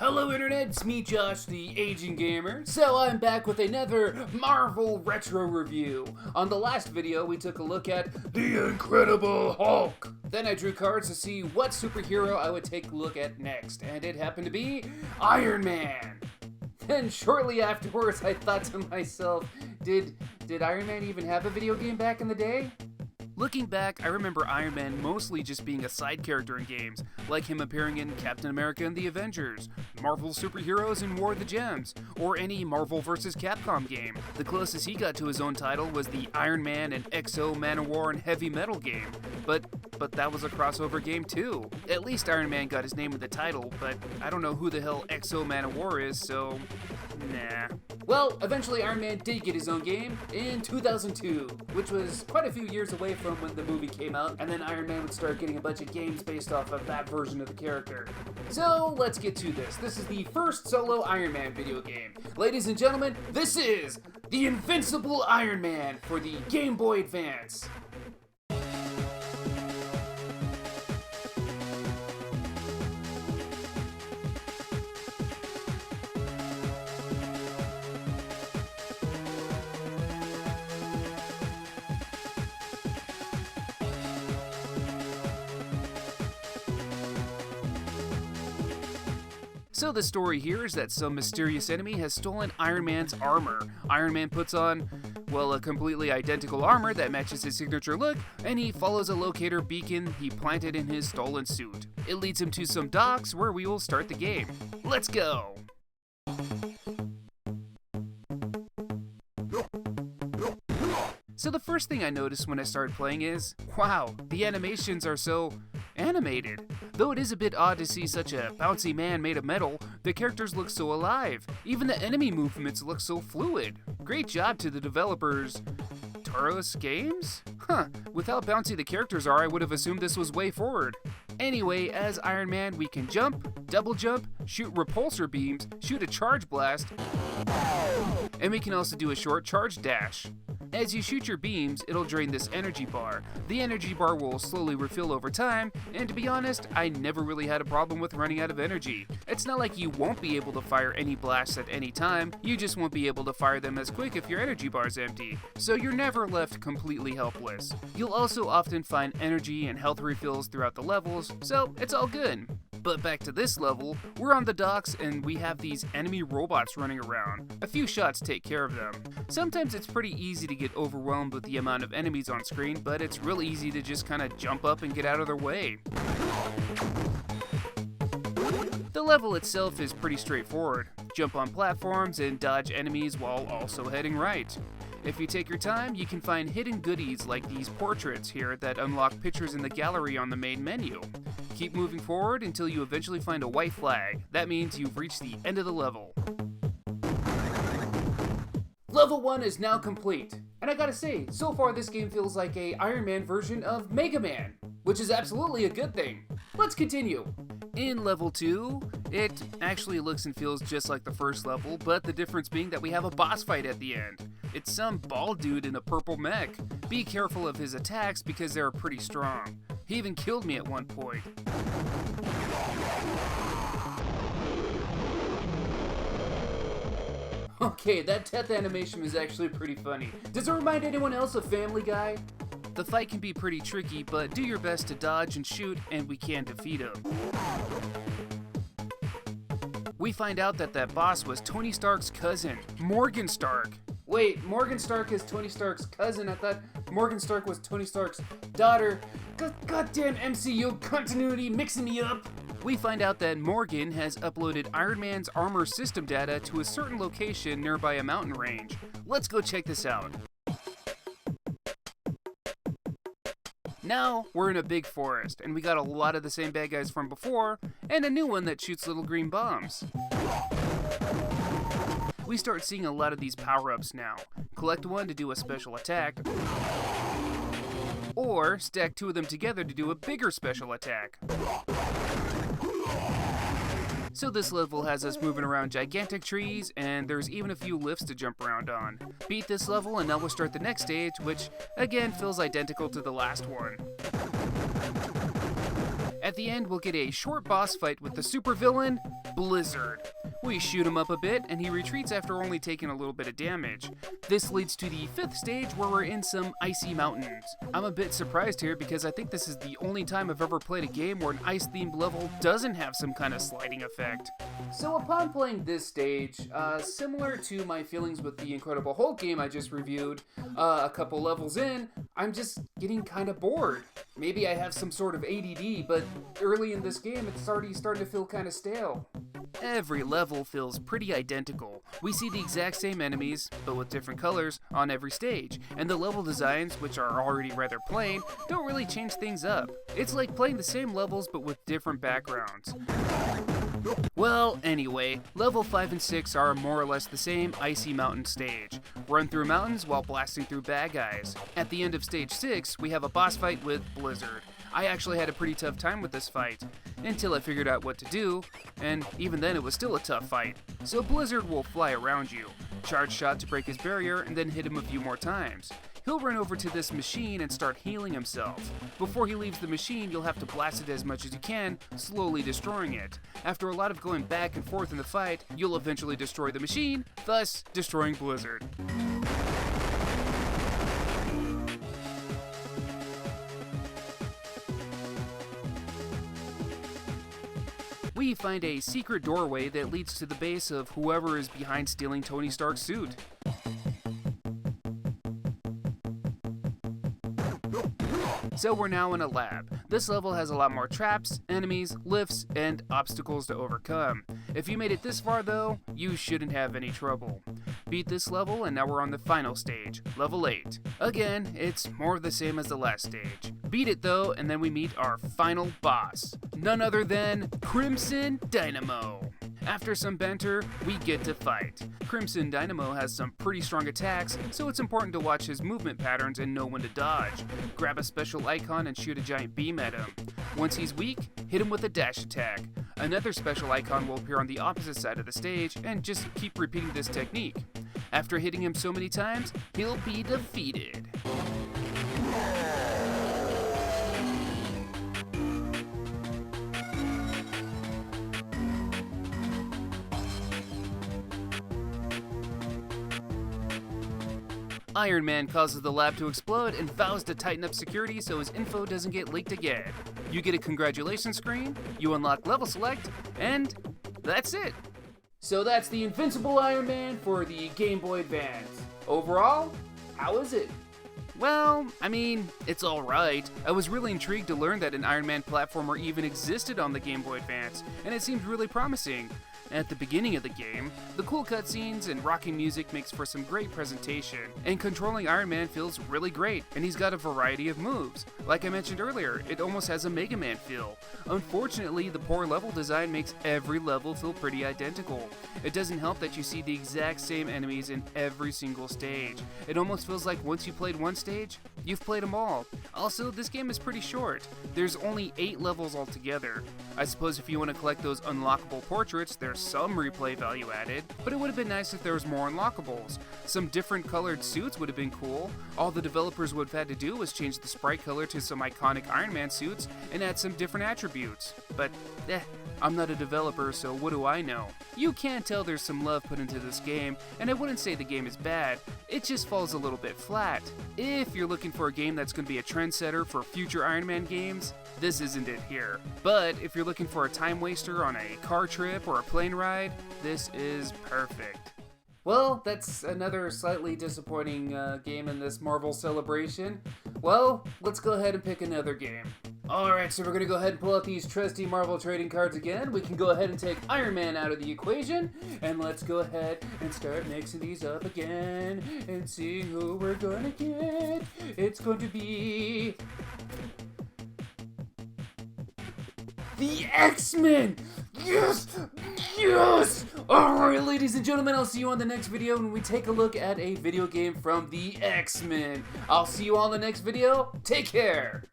Hello Internet, it's me Josh, the Aging Gamer. So I'm back with another Marvel Retro review. On the last video, we took a look at The Incredible Hulk. Then I drew cards to see what superhero I would take a look at next, and it happened to be Iron Man. Then shortly afterwards, I thought to myself, did Iron Man even have a video game back in the day? Looking back, I remember Iron Man mostly just being a side character in games, like him appearing in Captain America and the Avengers, Marvel Superheroes and War of the Gems, or any Marvel vs. Capcom game. The closest he got to his own title was the Iron Man and XO Manowar and Heavy Metal game, but that was a crossover game too. At least Iron Man got his name in the title, but I don't know who the hell XO Manowar is, so nah. Well, eventually Iron Man did get his own game in 2002, which was quite a few years away from when the movie came out, and then Iron Man would start getting a bunch of games based off of that version of the character. So let's get to this. This is the first solo Iron Man video game. Ladies and gentlemen, this is the Invincible Iron Man for the Game Boy Advance. So the story here is that some mysterious enemy has stolen Iron Man's armor. Iron Man puts on, well, a completely identical armor that matches his signature look, and he follows a locator beacon he planted in his stolen suit. It leads him to some docks where we will start the game. Let's go! So the first thing I noticed when I started playing is, wow, the animations are so animated. Though it is a bit odd to see such a bouncy man made of metal, the characters look so alive. Even the enemy movements look so fluid. Great job to the developers. Taurus Games? Huh, with how bouncy the characters are, I would have assumed this was way forward. Anyway, as Iron Man, we can jump, double jump, shoot repulsor beams, shoot a charge blast, and we can also do a short charge dash. As you shoot your beams, it'll drain this energy bar. The energy bar will slowly refill over time, and to be honest, I never really had a problem with running out of energy. It's not like you won't be able to fire any blasts at any time, you just won't be able to fire them as quick if your energy bar's empty, so you're never left completely helpless. You'll also often find energy and health refills throughout the levels, so it's all good. But back to this level, we're on the docks and we have these enemy robots running around. A few shots take care of them. Sometimes it's pretty easy to get overwhelmed with the amount of enemies on screen, but it's real easy to just kind of jump up and get out of their way. The level itself is pretty straightforward. Jump on platforms and dodge enemies while also heading right. If you take your time, you can find hidden goodies like these portraits here that unlock pictures in the gallery on the main menu. Keep moving forward until you eventually find a white flag. That means you've reached the end of the level. Level 1 is now complete. And I gotta say, so far this game feels like a Iron Man version of Mega Man, which is absolutely a good thing. Let's continue. In level 2, it actually looks and feels just like the first level, but the difference being that we have a boss fight at the end. It's some bald dude in a purple mech. Be careful of his attacks because they're pretty strong. He even killed me at one point. Okay, that death animation was actually pretty funny. Does it remind anyone else of Family Guy? The fight can be pretty tricky, but do your best to dodge and shoot, and we can defeat him. We find out that that boss was Tony Stark's cousin, Morgan Stark. Wait, Morgan Stark is Tony Stark's cousin? I thought Morgan Stark was Tony Stark's daughter. Goddamn MCU continuity mixing me up. We find out that Morgan has uploaded Iron Man's armor system data to a certain location nearby a mountain range. Let's go check this out. Now, we're in a big forest, and we got a lot of the same bad guys from before, and a new one that shoots little green bombs. We start seeing a lot of these power-ups now. Collect one to do a special attack, or stack two of them together to do a bigger special attack. So this level has us moving around gigantic trees, and there's even a few lifts to jump around on. Beat this level and now we'll start the next stage, which again feels identical to the last one. At the end, we'll get a short boss fight with the supervillain, Blizzard. We shoot him up a bit, and he retreats after only taking a little bit of damage. This leads to the 5th stage, where we're in some icy mountains. I'm a bit surprised here because I think this is the only time I've ever played a game where an ice-themed level doesn't have some kind of sliding effect. So upon playing this stage, similar to my feelings with the Incredible Hulk game I just reviewed, a couple levels in, I'm just getting kind of bored. Maybe I have some sort of ADD, but early in this game, it's already starting to feel kind of stale. Every level feels pretty identical. We see the exact same enemies, but with different colors, on every stage, and the level designs, which are already rather plain, don't really change things up. It's like playing the same levels but with different backgrounds. Well, anyway, level 5 and 6 are more or less the same icy mountain stage. Run through mountains while blasting through bad guys. At the end of stage 6, we have a boss fight with Blizzard. I actually had a pretty tough time with this fight, until I figured out what to do, and even then it was still a tough fight. So Blizzard will fly around you, charge shot to break his barrier, and then hit him a few more times. He'll run over to this machine and start healing himself. Before he leaves the machine, you'll have to blast it as much as you can, slowly destroying it. After a lot of going back and forth in the fight, you'll eventually destroy the machine, thus destroying Blizzard. We find a secret doorway that leads to the base of whoever is behind stealing Tony Stark's suit. So we're now in a lab. This level has a lot more traps, enemies, lifts, and obstacles to overcome. If you made it this far though, you shouldn't have any trouble. Beat this level and now we're on the final stage, level 8. Again, it's more of the same as the last stage. Beat it though, and then we meet our final boss. None other than Crimson Dynamo. After some banter, we get to fight. Crimson Dynamo has some pretty strong attacks, so it's important to watch his movement patterns and know when to dodge. Grab a special icon and shoot a giant beam at him. Once he's weak, hit him with a dash attack. Another special icon will appear on the opposite side of the stage, and just keep repeating this technique. After hitting him so many times, he'll be defeated. Iron Man causes the lab to explode and vows to tighten up security so his info doesn't get leaked again. You get a congratulations screen, you unlock level select, and that's it. So that's the Invincible Iron Man for the Game Boy Advance. Overall, how is it? Well, I mean, it's alright. I was really intrigued to learn that an Iron Man platformer even existed on the Game Boy Advance, and it seemed really promising. At the beginning of the game, the cool cutscenes and rocking music makes for some great presentation, and controlling Iron Man feels really great, and he's got a variety of moves. Like I mentioned earlier, it almost has a Mega Man feel. Unfortunately, the poor level design makes every level feel pretty identical. It doesn't help that you see the exact same enemies in every single stage. It almost feels like once you played one stage, you've played them all. Also, this game is pretty short. There's only 8 levels altogether. I suppose if you want to collect those unlockable portraits, there's some replay value added, but it would have been nice if there was more unlockables. Some different colored suits would have been cool. All the developers would have had to do was change the sprite color to some iconic Iron Man suits and add some different attributes. But, I'm not a developer, so what do I know? You can tell there's some love put into this game, and I wouldn't say the game is bad, it just falls a little bit flat. If you're looking for a game that's going to be a trendsetter for future Iron Man games, this isn't it here. But if you're looking for a time waster on a car trip or a plane ride, this is perfect. Well, that's another slightly disappointing game in this Marvel celebration. Well, let's go ahead and pick another game. Alright, so we're going to go ahead and pull out these trusty Marvel trading cards again. We can go ahead and take Iron Man out of the equation. And let's go ahead and start mixing these up again and seeing who we're going to get. It's going to be the X-Men! Yes! Yes! Alright, ladies and gentlemen, I'll see you on the next video when we take a look at a video game from the X-Men. I'll see you all in the next video. Take care!